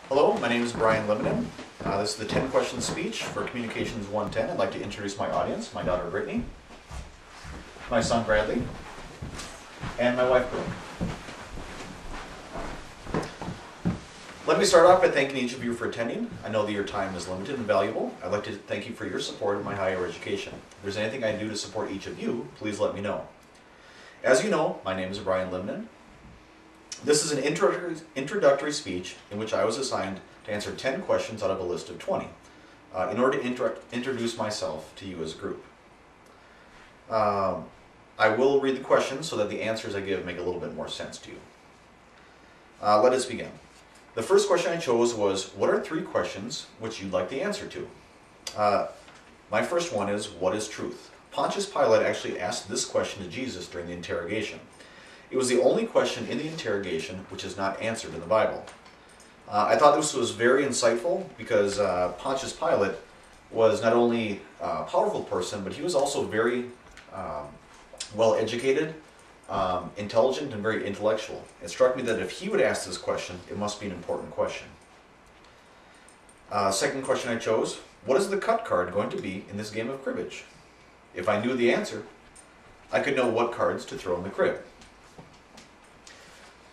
Hello, my name is Brian Liminen. This is the 10 question speech for Communications 110. I'd like to introduce my audience, my daughter Brittany, my son Bradley, and my wife Brooke. Let me start off by thanking each of you for attending. I know that your time is limited and valuable. I'd like to thank you for your support of my higher education. If there's anything I can do to support each of you, please let me know. As you know, my name is Brian Liminen. This is an introductory speech in which I was assigned to answer 10 questions out of a list of 20 in order to introduce myself to you as a group. I will read the questions so that the answers I give make a little bit more sense to you. Let us begin. The first question I chose was, what are 3 questions which you'd like the answer to? My first one is, what is truth? Pontius Pilate actually asked this question to Jesus during the interrogation. It was the only question in the interrogation which is not answered in the Bible. I thought this was very insightful because Pontius Pilate was not only a powerful person, but he was also very well educated, intelligent, and very intellectual. It struck me that if he would ask this question, it must be an important question. Second question I chose, what is the cut card going to be in this game of cribbage? If I knew the answer, I could know what cards to throw in the crib.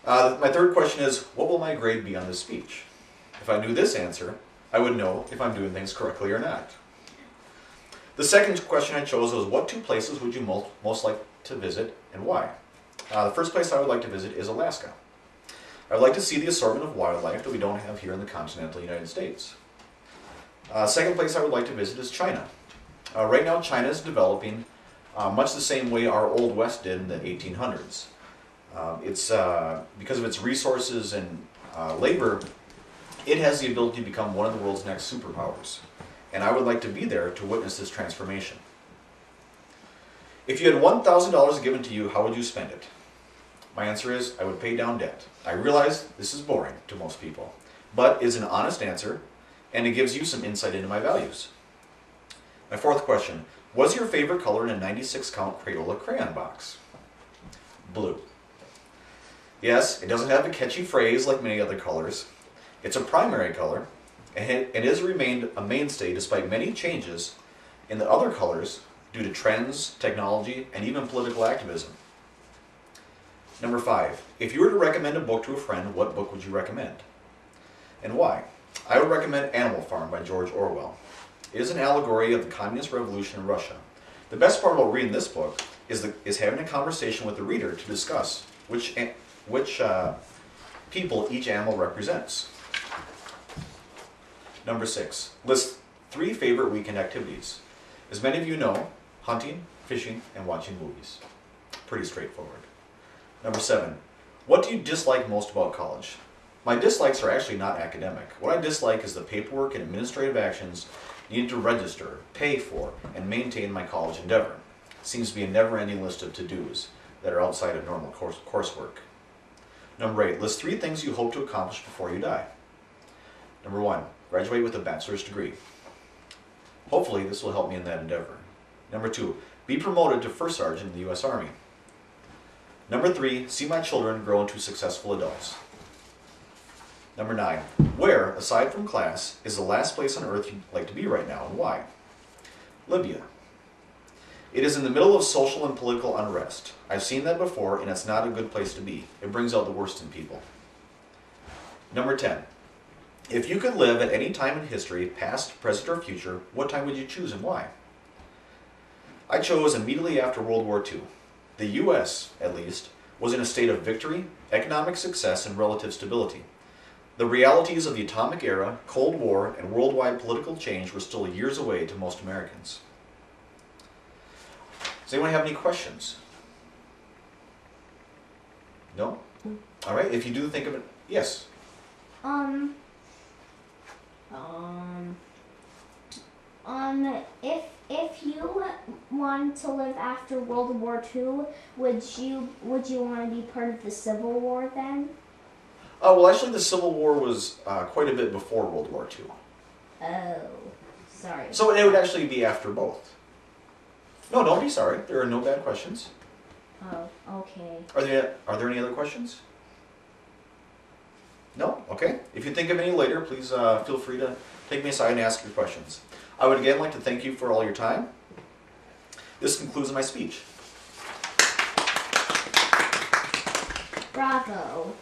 My third question is, what will my grade be on this speech? If I knew this answer, I would know if I'm doing things correctly or not. The second question I chose was, what 2 places would you most like to visit and why? The first place I would like to visit is Alaska. I would like to see the assortment of wildlife that we don't have here in the continental United States. Second place I would like to visit is China. Right now China is developing much the same way our Old West did in the 1800s. It's because of its resources and labor, it has the ability to become one of the world's next superpowers. And I would like to be there to witness this transformation. If you had $1,000 given to you, how would you spend it? My answer is, I would pay down debt. I realize this is boring to most people, but it's an honest answer, and it gives you some insight into my values. My fourth question, what is your favorite color in a 96 count Crayola crayon box? Blue. Yes, it doesn't have a catchy phrase like many other colors. It's a primary color, and it has remained a mainstay despite many changes in the other colors due to trends, technology, and even political activism. Number 5, if you were to recommend a book to a friend, what book would you recommend? And why? I would recommend Animal Farm by George Orwell. It is an allegory of the communist revolution in Russia. The best part about reading this book is having a conversation with the reader to discuss which people each animal represents. Number 6, list 3 favorite weekend activities. As many of you know, hunting, fishing, and watching movies. Pretty straightforward. Number 7, what do you dislike most about college? My dislikes are actually not academic. What I dislike is the paperwork and administrative actions needed to register, pay for, and maintain my college endeavor. It seems to be a never-ending list of to-dos that are outside of normal coursework. Number 8, list 3 things you hope to accomplish before you die. Number 1, graduate with a bachelor's degree. Hopefully this will help me in that endeavor. Number 2, be promoted to first sergeant in the U.S. Army. Number 3, see my children grow into successful adults. Number 9, where, aside from class, is the last place on earth you'd like to be right now and why? Libya. It is in the middle of social and political unrest. I've seen that before, and it's not a good place to be. It brings out the worst in people. Number 10. If you could live at any time in history, past, present, or future, what time would you choose and why? I chose immediately after World War II. The U.S., at least, was in a state of victory, economic success, and relative stability. The realities of the atomic era, Cold War, and worldwide political change were still years away to most Americans. Does anyone have any questions? No? All right, if you do think of it, yes. If you want to live after World War II, would you want to be part of the Civil War then? Well, actually, the Civil War was quite a bit before World War II. Oh, sorry. So it would actually be after both. No, don't be sorry. There are no bad questions. Oh, okay. Are there any other questions? No? Okay. If you think of any later, please feel free to take me aside and ask your questions. I would again like to thank you for all your time. This concludes my speech. Bravo.